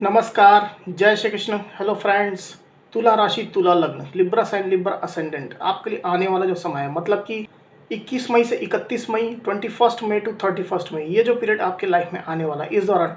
नमस्कार, जय Shri Krishna. Hello friends. तुला राशि, तुला लग्न, लिब्रा साइन, लिब्रा असेंडेंट आपके लिए आने वाला जो समय है, मतलब कि 21 मई से 31 मई, 21 मई टू 31 मई, ये जो पीरियड आपके लाइफ में आने वाला है, इस दौरान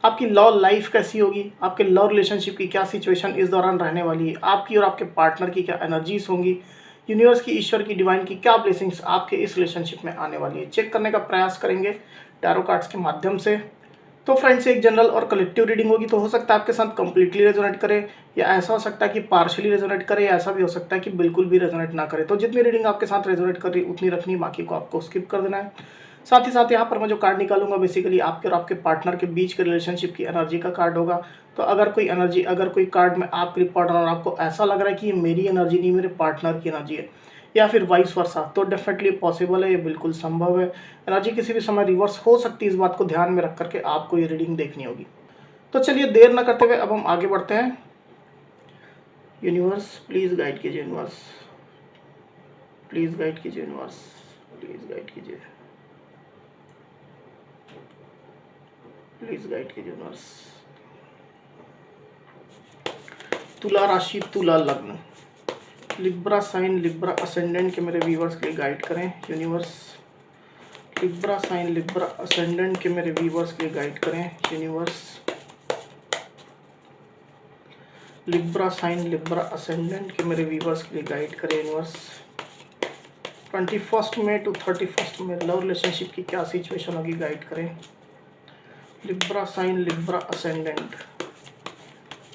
आपकी लव लाइफ कैसी होगी, आपके लव रिलेशनशिप की क्या सिचुएशन इस दौरान रहने वाली है, आपकी और आपके पार्टनर की क्या एनर्जीज होंगी, यूनिवर्स की, ईश्वर की, डिवाइन की क्या ब्लेसिंग्स आपके इस रिलेशनशिप में आने वाली है, चेक करने का प्रयास करेंगे टैरो कार्ड्स के माध्यम से। तो फ्रेंड्स, एक जनरल और कलेक्टिव रीडिंग होगी, तो हो सकता है आपके साथ कंप्लीटली रेजोनेट करे, या ऐसा हो सकता है कि पार्शियली रेजोनेट करे, या ऐसा भी हो सकता है कि बिल्कुल भी रेजोनेट ना करे। तो जितनी रीडिंग आपके साथ रेजोनेट कर रही उतनी रखनी, बाकी को आपको स्किप कर देना है। साथ ही साथ यहाँ पर मैं जो कार्ड निकालूंगा बेसिकली आपके और आपके पार्टनर के बीच के रिलेशनशिप की एनर्जी का कार्ड होगा। तो अगर कोई एनर्जी, अगर कोई कार्ड में आपके पार्टनर और आपको ऐसा लग रहा है कि ये मेरी एनर्जी नहीं, मेरे पार्टनर की एनर्जी है, या फिर वाइस वर्सा, तो डेफिनेटली पॉसिबल है, ये बिल्कुल संभव है। एनर्जी किसी भी समय रिवर्स हो सकती है, इस बात को ध्यान में रख करके आपको ये रीडिंग देखनी होगी। तो चलिए देर न करते हुए अब हम आगे बढ़ते हैं। यूनिवर्स प्लीज गाइड कीजिए, यूनिवर्स प्लीज गाइड कीजिए, यूनिवर्स प्लीज गाइड कीजिए, प्लीज गाइड कीजिए यूनिवर्स। तुला राशि, तुला लग्न, लिब्रा साइन, लिब्रा असेंडेंट के मेरे व्यूवर्स के लिए गाइड करें universe. Libra sign, Libra ascendant के मेरे व्यूवर्स के लिए गाइड करें universe. Libra sign, Libra ascendant के मेरे व्यूवर्स के लिए गाइड करें यूनिवर्स। 21 मई टू 31 में लव रिलेशनशिप की क्या सिचुएशन होगी, गाइड करें। लिब्रा साइन, लिब्रा असेंडेंट,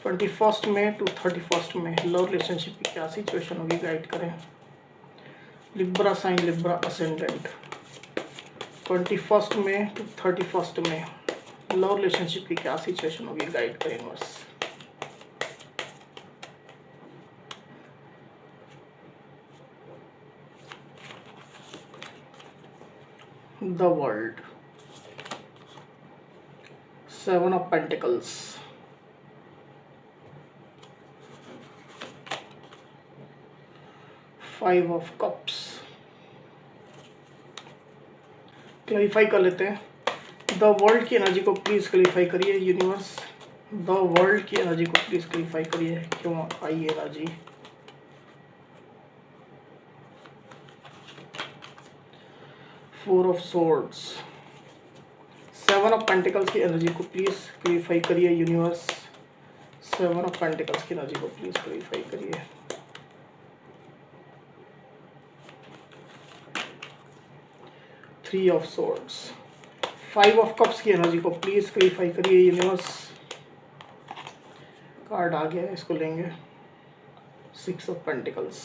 21 मई टू 31 में लव रिलेशनशिप की क्या सिचुएशन होगी, गाइड करें। लिब्रा साइन, लिब्रा असेंडेंट, 21 मई टू 31 में लव रिलेशनशिप की क्या सिचुएशन होगी, गाइड करें universe. The world, 7 of pentacles, 5 of cups. Clarify कर लेते हैं। द वर्ल्ड की एनर्जी को प्लीज क्लैरिफाई करिए यूनिवर्स। द वर्ल्ड की एनर्जी को प्लीज क्लैरिफाई करिए, क्यों आई energy. 4 of swords, 7 of pentacles की एनर्जी को प्लीज क्लैरिफाई करिए यूनिवर्स। 7 ऑफ पेंटिकल्स की एनर्जी को प्लीज क्लैरिफाई करिए। 3 ऑफ सोर्ड्स, 5 ऑफ कप्स की एनर्जी को प्लीज क्लैरिफाई करिए यूनिवर्स। कार्ड आ गया, इसको लेंगे। 6 ऑफ पेंटिकल्स।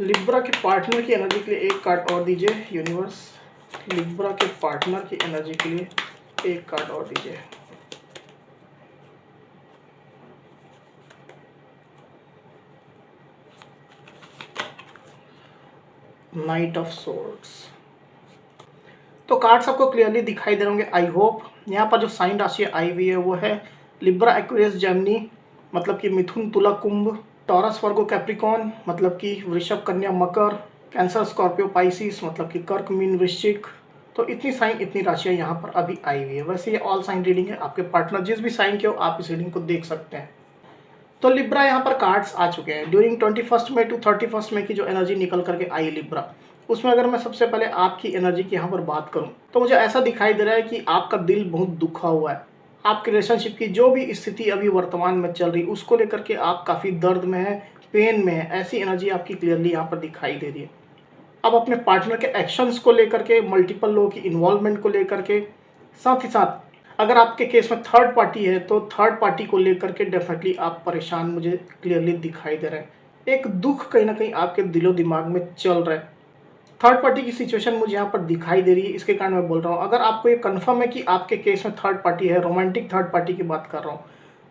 लिब्रा के पार्टनर की एनर्जी के लिए एक कार्ड और दीजिए यूनिवर्स। लिब्रा के पार्टनर की एनर्जी के लिए एक कार्ड और दीजिए। Night of swords. तो कार्ड्स आपको क्लियरली दिखाई दे होंगे, आई होप। यहाँ पर जो साइन राशि आई हुई है वो है लिब्रा, एक्वेरियस, जेमिनी, मतलब कि मिथुन, तुला, कुंभ, टॉरस, वर्गो, कैप्रिकॉर्न, मतलब कि वृषभ, कन्या, मकर, कैंसर, स्कॉर्पियो, पाइसिस, मतलब कि कर्क, मीन, वृश्चिक। तो इतनी साइन, इतनी राशियां यहाँ पर अभी आई हुई है। वैसे ये ऑल साइन रीडिंग है, आपके पार्टनर जिस भी साइन के हो आप इस रीडिंग को देख सकते हैं। तो लिब्रा यहाँ पर कार्ड्स आ चुके हैं। ड्यूरिंग 21 मई टू 31 मई की जो एनर्जी निकल करके आई लिब्रा, उसमें अगर मैं सबसे पहले आपकी एनर्जी की यहाँ पर बात करूँ तो मुझे ऐसा दिखाई दे रहा है कि आपका दिल बहुत दुखा हुआ है। आपके रिलेशनशिप की जो भी स्थिति अभी वर्तमान में चल रही, उसको लेकर के आप काफ़ी दर्द में है, पेन में है। ऐसी एनर्जी आपकी क्लियरली यहाँ पर दिखाई दे रही है। अब अपने पार्टनर के एक्शंस को लेकर के, मल्टीपल लोगों की इन्वॉल्वमेंट को लेकर के, साथ ही साथ अगर आपके केस में थर्ड पार्टी है तो थर्ड पार्टी को लेकर के डेफिनेटली आप परेशान मुझे क्लियरली दिखाई दे रहे हैं। एक दुख कहीं ना कहीं आपके दिलो दिमाग में चल रहा है। थर्ड पार्टी की सिचुएशन मुझे यहाँ पर दिखाई दे रही है, इसके कारण मैं बोल रहा हूँ। अगर आपको ये कन्फर्म है कि आपके केस में थर्ड पार्टी है, रोमांटिक थर्ड पार्टी की बात कर रहा हूँ,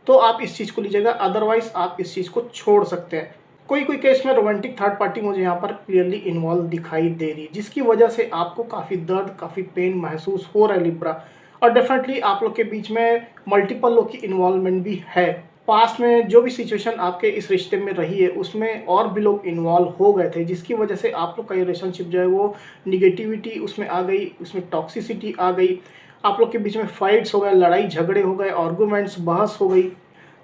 तो आप इस चीज़ को लीजिएगा, अदरवाइज आप इस चीज़ को छोड़ सकते हैं। कोई कोई केस में रोमांटिक थर्ड पार्टी मुझे यहाँ पर क्लियरली इन्वॉल्व दिखाई दे रही है, जिसकी वजह से आपको काफ़ी दर्द, काफ़ी पेन महसूस हो रहा है लिब्रा। और डेफिनेटली आप लोग के बीच में मल्टीपल लोग की इन्वॉल्वमेंट भी है। पास्ट में जो भी सिचुएशन आपके इस रिश्ते में रही है उसमें और भी लोग इन्वॉल्व हो गए थे, जिसकी वजह से आप लोग का रिलेशनशिप जो है वो निगेटिविटी उसमें आ गई, उसमें टॉक्सिसिटी आ गई। आप लोग के बीच में फाइट्स हो गए, लड़ाई झगड़े हो गए, आर्गुमेंट्स, बहस हो गई,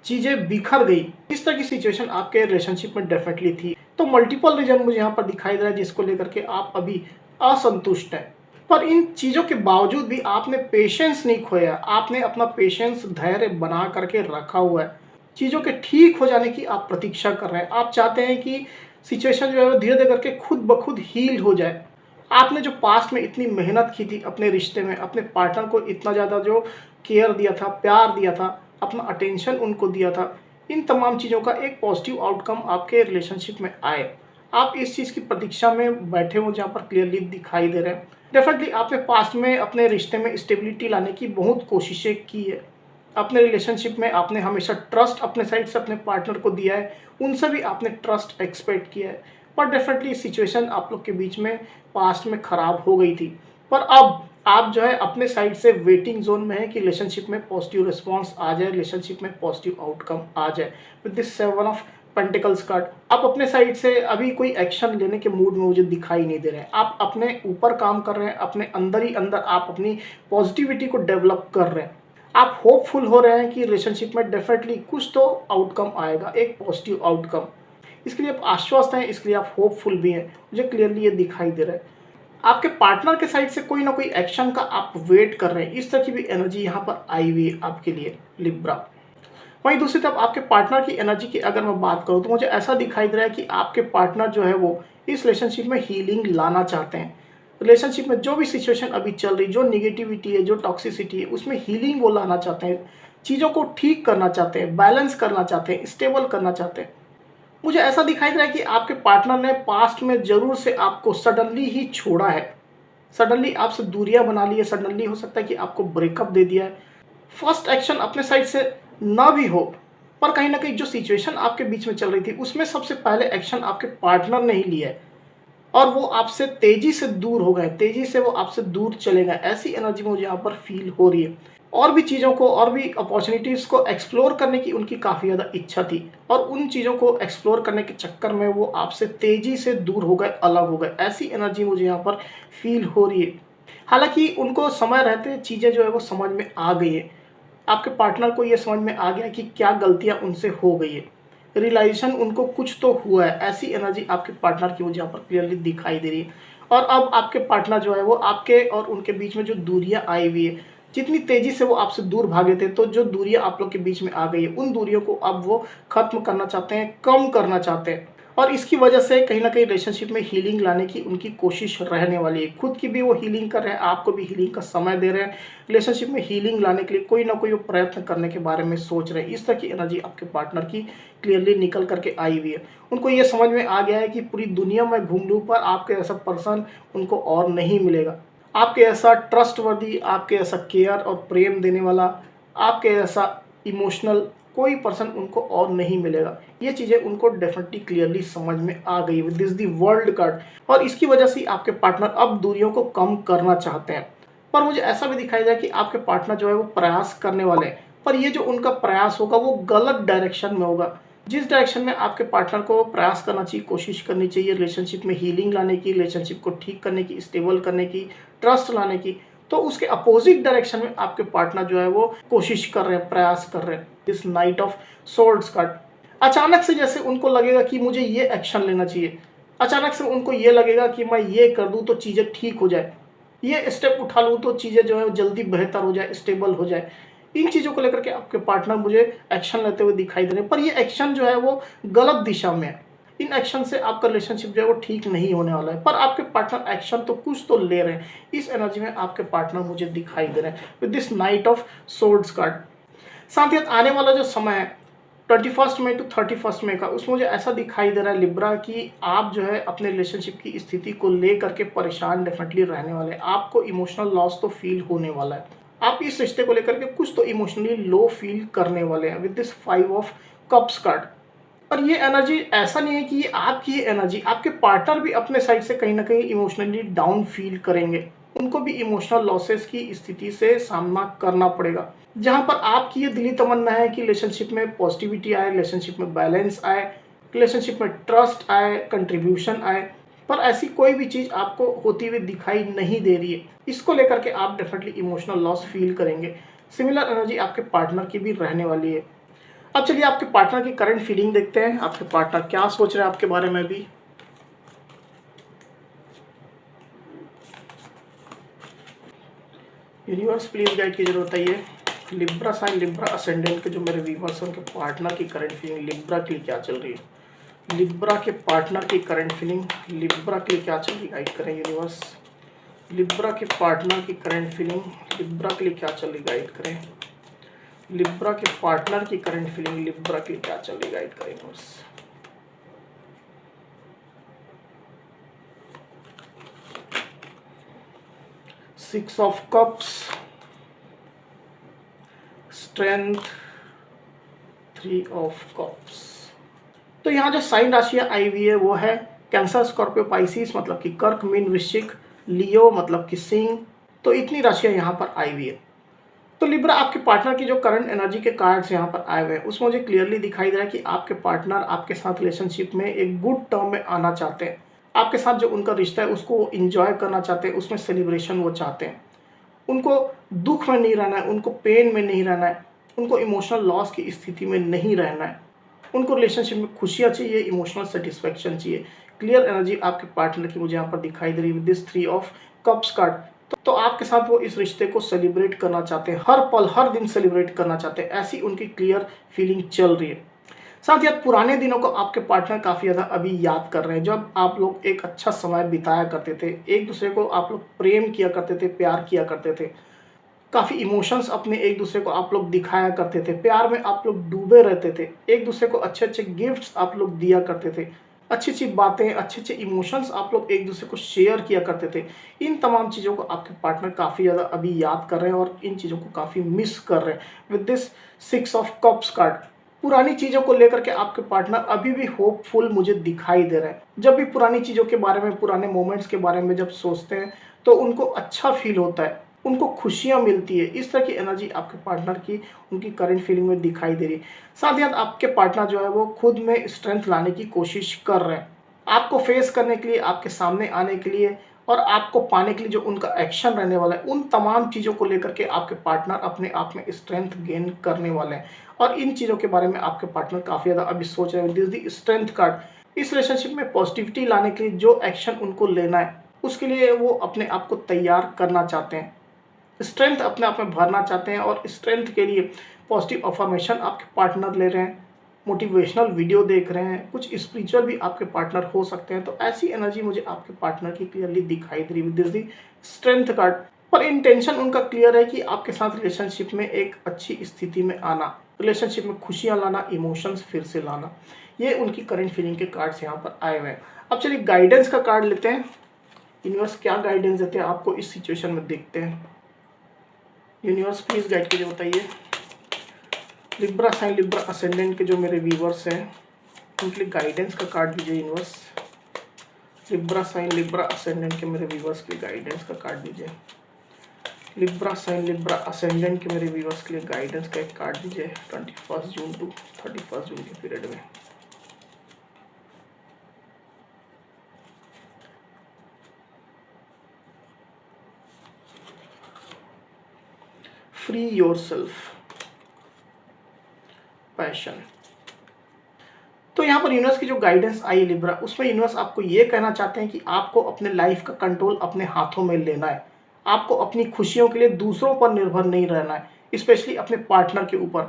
चीज़ें बिखर गई। इस तरह की सिचुएशन आपके रिलेशनशिप में डेफिनेटली थी। तो मल्टीपल रीज़न मुझे यहाँ पर दिखाई दे रहा है जिसको लेकर के आप अभी असंतुष्ट हैं। पर इन चीज़ों के बावजूद भी आपने पेशेंस नहीं खोया, आपने अपना पेशेंस, धैर्य बना करके रखा हुआ है। चीज़ों के ठीक हो जाने की आप प्रतीक्षा कर रहे हैं। आप चाहते हैं कि सिचुएशन जो है वो धीरे-धीरे करके खुद ब खुद हील हो जाए। आपने जो पास्ट में इतनी मेहनत की थी अपने रिश्ते में, अपने पार्टनर को इतना ज़्यादा जो केयर दिया था, प्यार दिया था, अपना अटेंशन उनको दिया था, इन तमाम चीज़ों का एक पॉजिटिव आउटकम आपके रिलेशनशिप में आए। आप इस चीज़ की प्रतीक्षा में बैठे हो जहाँ पर क्लियरली दिखाई दे रहे हैं। डेफिनेटली आपने पास्ट में अपने रिश्ते में स्टेबिलिटी लाने की बहुत कोशिशें की है। अपने रिलेशनशिप में आपने हमेशा ट्रस्ट अपने साइड से अपने पार्टनर को दिया है, उनसे भी आपने ट्रस्ट एक्सपेक्ट किया है। पर डेफिनेटली सिचुएशन आप लोग के बीच में पास्ट में खराब हो गई थी। पर अब आप जो है अपने साइड से वेटिंग जोन में है कि रिलेशनशिप में पॉजिटिव रिस्पॉन्स आ जाए, रिलेशनशिप में पॉजिटिव आउटकम आ जाए। With this 7 of pentacles card, आप अपने साइड से अभी कोई एक्शन लेने के मूड में मुझे दिखाई नहीं दे रहे हैं। आप अपने ऊपर काम कर रहे हैं, अपने अंदर ही अंदर आप अपनी पॉजिटिविटी को डेवलप कर रहे हैं। आप होपफुल हो रहे हैं कि रिलेशनशिप में डेफिनेटली कुछ तो आउटकम आएगा, एक पॉजिटिव आउटकम। इसके लिए आप आश्वस्त हैं, इसके लिए आप होपफुल भी हैं। मुझे क्लियरली ये दिखाई दे रहा है। आपके पार्टनर के साइड से कोई ना कोई एक्शन का आप वेट कर रहे हैं। इस तरह की भी एनर्जी यहाँ पर आई हुई है आपके लिए लिब्रा। वहीं दूसरी तरफ आपके पार्टनर की एनर्जी की अगर मैं बात करूँ तो मुझे ऐसा दिखाई दे रहा है कि आपके पार्टनर जो है वो इस रिलेशनशिप में हीलिंग लाना चाहते हैं। रिलेशनशिप में जो भी सिचुएशन अभी चल रही, जो निगेटिविटी है, जो टॉक्सिसिटी है, उसमें हीलिंग वो लाना चाहते हैं। चीज़ों को ठीक करना चाहते हैं, बैलेंस करना चाहते हैं, स्टेबल करना चाहते हैं। मुझे ऐसा दिखाई दे रहा है कि आपके पार्टनर ने पास्ट में ज़रूर से आपको सडनली ही छोड़ा है। सडनली आपसे दूरियां बना ली है, सडनली हो सकता है कि आपको ब्रेकअप दे दिया है। फर्स्ट एक्शन अपने साइड से ना भी हो, पर कहीं न कहीं जो सिचुएशन आपके बीच में चल रही थी, उसमें सबसे पहले एक्शन आपके पार्टनर ने ही लिया है और वो आपसे तेज़ी से दूर हो गए, तेज़ी से वो आपसे दूर चले गए। ऐसी एनर्जी मुझे यहाँ पर फ़ील हो रही है। और भी चीज़ों को, और भी अपॉर्च्युनिटीज़ को एक्सप्लोर करने की उनकी काफ़ी ज़्यादा इच्छा थी और उन चीज़ों को एक्सप्लोर करने के चक्कर में वो आपसे तेज़ी से दूर हो गए, अलग हो गए। ऐसी एनर्जी मुझे यहाँ पर फ़ील हो रही है। हालाँकि उनको समय रहते चीज़ें जो है वो समझ में आ गई है। आपके पार्टनर को ये समझ में आ गया कि क्या गलतियाँ उनसे हो गई है। रियलाइज़ेशन उनको कुछ तो हुआ है। ऐसी एनर्जी आपके पार्टनर की मुझे यहाँ पर क्लियरली दिखाई दे रही है। और अब आपके पार्टनर जो है वो आपके और उनके बीच में जो दूरियाँ आई हुई है, जितनी तेज़ी से वो आपसे दूर भागे थे, तो जो दूरियाँ आप लोग के बीच में आ गई है, उन दूरियों को अब वो ख़त्म करना चाहते हैं, कम करना चाहते हैं। और इसकी वजह से कहीं न कहीं रिलेशनशिप में हीलिंग लाने की उनकी कोशिश रहने वाली है। खुद की भी वो हीलिंग कर रहे हैं, आपको भी हीलिंग का समय दे रहे हैं। रिलेशनशिप में हीलिंग लाने के लिए कोई ना कोई वो प्रयत्न करने के बारे में सोच रहे हैं। इस तरह की एनर्जी आपके पार्टनर की क्लियरली निकल करके आई हुई है। उनको ये समझ में आ गया है कि पूरी दुनिया में घूम लूँ पर आपके ऐसा पर्सन उनको और नहीं मिलेगा। आपके ऐसा ट्रस्टवर्दी, आपके ऐसा केयर और प्रेम देने वाला, आपके ऐसा इमोशनल कोई पर्सन उनको और नहीं मिलेगा। ये चीज़ें उनको डेफिनेटली क्लियरली समझ में आ गई with this the world card. और इसकी वजह से आपके पार्टनर अब दूरियों को कम करना चाहते हैं। पर मुझे ऐसा भी दिखाई दिया कि आपके पार्टनर जो है वो प्रयास करने वाले हैं, पर ये जो उनका प्रयास होगा वो गलत डायरेक्शन में होगा। जिस डायरेक्शन में आपके पार्टनर को प्रयास करना चाहिए, कोशिश करनी चाहिए रिलेशनशिप में हीलिंग लाने की, रिलेशनशिप को ठीक करने की, स्टेबल करने की, ट्रस्ट लाने की, तो उसके अपोजिट डायरेक्शन में आपके पार्टनर जो है वो कोशिश कर रहे हैं, प्रयास कर रहे हैं। This night of swords card, अचानक से जैसे उनको लगेगा कि मुझे ये एक्शन लेना चाहिए, अचानक से उनको ये लगेगा कि मैं ये कर दूं तो चीज़ें ठीक हो जाए, ये स्टेप उठा लूँ तो चीज़ें जो है जल्दी बेहतर हो जाए, स्टेबल हो जाए। इन चीज़ों को लेकर के आपके पार्टनर मुझे एक्शन लेते हुए दिखाई दे रहे हैं, पर ये एक्शन जो है वो गलत दिशा में है। इन एक्शन से आपका रिलेशनशिप जो है वो ठीक नहीं होने वाला है, पर आपके पार्टनर एक्शन तो कुछ तो ले रहे हैं। इस एनर्जी में आपके पार्टनर मुझे दिखाई दे रहे हैं with this night of swords card. साथ ही आने वाला जो समय है 21 मई टू 31 मई का, उसमें मुझे ऐसा दिखाई दे रहा है लिब्रा कि आप जो है अपने रिलेशनशिप की स्थिति को ले करके परेशान डेफिनेटली रहने वाले हैं। आपको इमोशनल लॉस तो फील होने वाला है। आप इस रिश्ते को लेकर के कुछ तो इमोशनली लो फील करने वाले हैं with this 5 of cups card. और ये एनर्जी ऐसा नहीं है कि ये आपकी एनर्जी, आपके पार्टनर भी अपने साइड से कहीं ना कहीं इमोशनली डाउन फील करेंगे। उनको भी इमोशनल लॉसेस की स्थिति से सामना करना पड़ेगा। जहाँ पर आपकी ये दिली तमन्ना है कि रिलेशनशिप में पॉजिटिविटी आए, रिलेशनशिप में बैलेंस आए, रिलेशनशिप में ट्रस्ट आए, कंट्रीब्यूशन आए, पर ऐसी कोई भी चीज़ आपको होती हुई दिखाई नहीं दे रही है। इसको लेकर के आप डेफिनेटली इमोशनल लॉस फील करेंगे। सिमिलर एनर्जी आपके पार्टनर की भी रहने वाली है। अब चलिए आपके पार्टनर की करंट फीलिंग देखते हैं, आपके पार्टनर क्या सोच रहे हैं आपके बारे में भी। यूनिवर्स प्लीज गाइड कीजिए, बताइए लिब्रा साइन, लिब्रा असेंडेंट के जो मेरे व्यूअर्स हैं उनके पार्टनर की करंट फीलिंग लिब्रा के लिए क्या चल रही है। लिब्रा के पार्टनर की करंट फीलिंग लिब्रा के लिए क्या चल रही है, गाइड करें यूनिवर्स। लिब्रा के पार्टनर की करंट फीलिंग लिब्रा के लिए क्या चल रही, गाइड करें। लिब्रा के पार्टनर की करंट फीलिंग लिब्रा के लिए क्या चल रही, गाइड करें universe. Six of cups, strength, three of cups. तो यहाँ जो साइन राशि आई हुई है वो है कैंसर, स्कॉर्पियो, पाइसिस मतलब कि कर्क, मीन, वृश्चिक, लियो मतलब कि सिंह। तो इतनी राशियाँ यहाँ पर आई हुई है। तो लिब्रा आपके पार्टनर की जो करंट एनर्जी के कार्ड्स यहाँ पर आए हुए हैं उसमें मुझे क्लियरली दिखाई दे रहा है कि आपके पार्टनर आपके साथ रिलेशनशिप में एक गुड टर्म में आना चाहते हैं। आपके साथ जो उनका रिश्ता है उसको वो इंजॉय करना चाहते हैं, उसमें सेलिब्रेशन वो चाहते हैं। उनको दुख में नहीं रहना है, उनको पेन में नहीं रहना है, उनको इमोशनल लॉस की स्थिति में नहीं रहना है। उनको रिलेशनशिप में खुशियाँ चाहिए, इमोशनल सेटिस्फैक्शन चाहिए। क्लियर एनर्जी आपके पार्टनर की मुझे यहाँ पर दिखाई दे रही है with this three of cups card. तो आपके साथ वो इस रिश्ते को सेलिब्रेट करना चाहते हैं, हर पल हर दिन सेलिब्रेट करना चाहते हैं, ऐसी उनकी क्लियर फीलिंग चल रही है। साथ ही पुराने दिनों को आपके पार्टनर काफ़ी ज़्यादा अभी याद कर रहे हैं, जब आप लोग एक अच्छा समय बिताया करते थे, एक दूसरे को आप लोग प्रेम किया करते थे, प्यार किया करते थे, काफ़ी इमोशंस अपने एक दूसरे को आप लोग दिखाया करते थे, प्यार में आप लोग डूबे रहते थे, एक दूसरे को अच्छे अच्छे गिफ्ट्स आप लोग दिया करते थे, अच्छी अच्छी बातें, अच्छे अच्छे इमोशंस आप लोग एक दूसरे को शेयर किया करते थे। इन तमाम चीज़ों को आपके पार्टनर काफ़ी ज़्यादा अभी याद कर रहे हैं और इन चीज़ों को काफ़ी मिस कर रहे हैं with this six of cups card. पुरानी चीज़ों को लेकर के आपके पार्टनर अभी भी होपफुल मुझे दिखाई दे रहे हैं। जब भी पुरानी चीज़ों के बारे में, पुराने मोमेंट्स के बारे में जब सोचते हैं तो उनको अच्छा फील होता है, उनको खुशियाँ मिलती है। इस तरह की एनर्जी आपके पार्टनर की उनकी करंट फीलिंग में दिखाई दे रही है। साथ ही साथ आपके पार्टनर जो है वो खुद में स्ट्रेंथ लाने की कोशिश कर रहे हैं, आपको फेस करने के लिए, आपके सामने आने के लिए और आपको पाने के लिए जो उनका एक्शन रहने वाला है, उन तमाम चीज़ों को लेकर के आपके पार्टनर अपने आप में स्ट्रेंथ गेन करने वाले हैं। और इन चीज़ों के बारे में आपके पार्टनर काफ़ी ज़्यादा अभी सोच रहे हैं। This the strength card. इस रिलेशनशिप में पॉजिटिविटी लाने के लिए जो एक्शन उनको लेना है उसके लिए वो अपने आप को तैयार करना चाहते हैं, स्ट्रेंथ अपने आप में भरना चाहते हैं। और स्ट्रेंथ के लिए पॉजिटिव अफर्मेशन आपके पार्टनर ले रहे हैं, मोटिवेशनल वीडियो देख रहे हैं, कुछ स्पिरिचुअल भी आपके पार्टनर हो सकते हैं। तो ऐसी एनर्जी मुझे आपके पार्टनर की क्लियरली दिखाई दे रही है विद दिस स्ट्रेंथ कार्ड। पर इंटेंशन उनका क्लियर है कि आपके साथ रिलेशनशिप में एक अच्छी स्थिति में आना, रिलेशनशिप में खुशियाँ लाना, इमोशंस फिर से लाना, ये उनकी करंट फीलिंग के कार्ड्स यहाँ पर आए हुए हैं। अब चलिए गाइडेंस का कार्ड लेते हैं, यूनिवर्स क्या गाइडेंस देते हैं आपको इस सिचुएशन में, देखते हैं। यूनिवर्स प्लीज गाइड कीजिए, बताइए लिब्रा साइन, लिब्रा असेंडेंट के जो मेरे व्यूवर्स हैं उनके लिए गाइडेंस का कार्ड दीजिए universe. Libra sign, Libra ascendant के मेरे व्यूवर्स के लिए गाइडेंस का कार्ड दीजिए। लिब्रा साइन, लिब्रा असेंडेंट के मेरे व्यूवर्स के लिए गाइडेंस का एक कार्ड दीजिए 21 जून टू 31 जून के पीरियड में। Free yourself, passion. तो यहाँ पर यूनिवर्स की जो गाइडेंस आई है लिब्रा, उसमें यूनिवर्स आपको ये कहना चाहते हैं कि आपको अपने लाइफ का कंट्रोल अपने हाथों में लेना है। आपको अपनी खुशियों के लिए दूसरों पर निर्भर नहीं रहना है, स्पेशली अपने पार्टनर के ऊपर।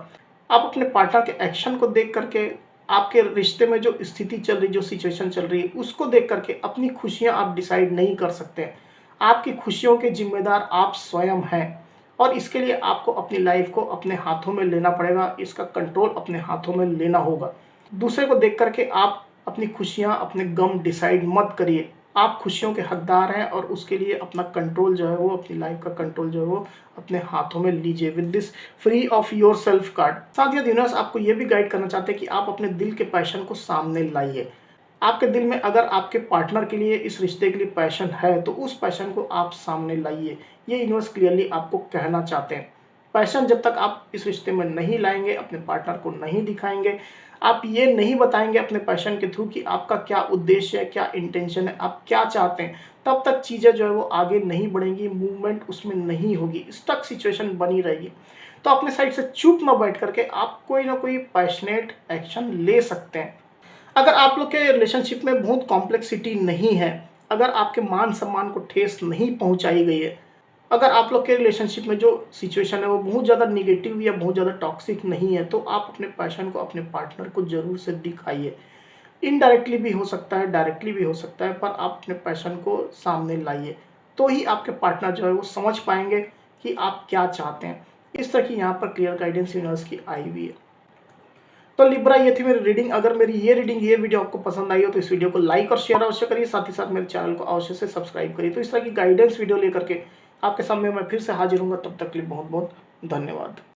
आप अपने पार्टनर के एक्शन को देख करके, आपके रिश्ते में जो स्थिति चल रही, जो सिचुएशन चल रही है, उसको देख करके अपनी खुशियाँ आप डिसाइड नहीं कर सकते हैं। आपकी खुशियों के जिम्मेदार आप स्वयं हैं और इसके लिए आपको अपनी लाइफ को अपने हाथों में लेना पड़ेगा, इसका कंट्रोल अपने हाथों में लेना होगा। दूसरे को देख करके आप अपनी खुशियाँ, अपने गम डिसाइड मत करिए। आप खुशियों के हकदार हैं और उसके लिए अपना कंट्रोल जो है वो, अपनी लाइफ का कंट्रोल जो है वो अपने हाथों में लीजिए with this free of your self card. साथ ही यूनिवर्स आपको ये भी गाइड करना चाहते हैं कि आप अपने दिल के पैशन को सामने लाइए। आपके दिल में अगर आपके पार्टनर के लिए, इस रिश्ते के लिए पैशन है तो उस पैशन को आप सामने लाइए। ये यूनिवर्स क्लियरली आपको कहना चाहते हैं। पैशन जब तक आप इस रिश्ते में नहीं लाएंगे, अपने पार्टनर को नहीं दिखाएंगे, आप ये नहीं बताएंगे अपने पैशन के थ्रू कि आपका क्या उद्देश्य है, क्या इंटेंशन है, आप क्या चाहते हैं, तब तक चीज़ें जो है वो आगे नहीं बढ़ेंगी, मूवमेंट उसमें नहीं होगी, स्टक सिचुएशन बनी रहेगी। तो अपने साइड से चुप ना बैठ करके आप कोई ना कोई पैशनेट एक्शन ले सकते हैं। अगर आप लोग के रिलेशनशिप में बहुत कॉम्प्लेक्सिटी नहीं है, अगर आपके मान सम्मान को ठेस नहीं पहुंचाई गई है, अगर आप लोग के रिलेशनशिप में जो सिचुएशन है वो बहुत ज़्यादा निगेटिव या बहुत ज़्यादा टॉक्सिक नहीं है, तो आप अपने पैशन को अपने पार्टनर को ज़रूर से दिखाइए। इनडायरेक्टली भी हो सकता है, डायरेक्टली भी हो सकता है, पर आप अपने पैशन को सामने लाइए, तो ही आपके पार्टनर जो है वो समझ पाएंगे कि आप क्या चाहते हैं। इस तरह की यहाँ पर क्लियर गाइडेंस यूनिवर्स की आई हुई है। तो लिब्रा, ये थी मेरी रीडिंग। अगर मेरी ये वीडियो आपको पसंद आई हो तो इस वीडियो को लाइक और शेयर अवश्य करिए, साथ ही साथ मेरे चैनल को अवश्य से सब्सक्राइब करिए। तो इस तरह की गाइडेंस वीडियो लेकर के आपके सामने मैं फिर से हाजिर हूँगा, तब तक के लिए बहुत बहुत धन्यवाद।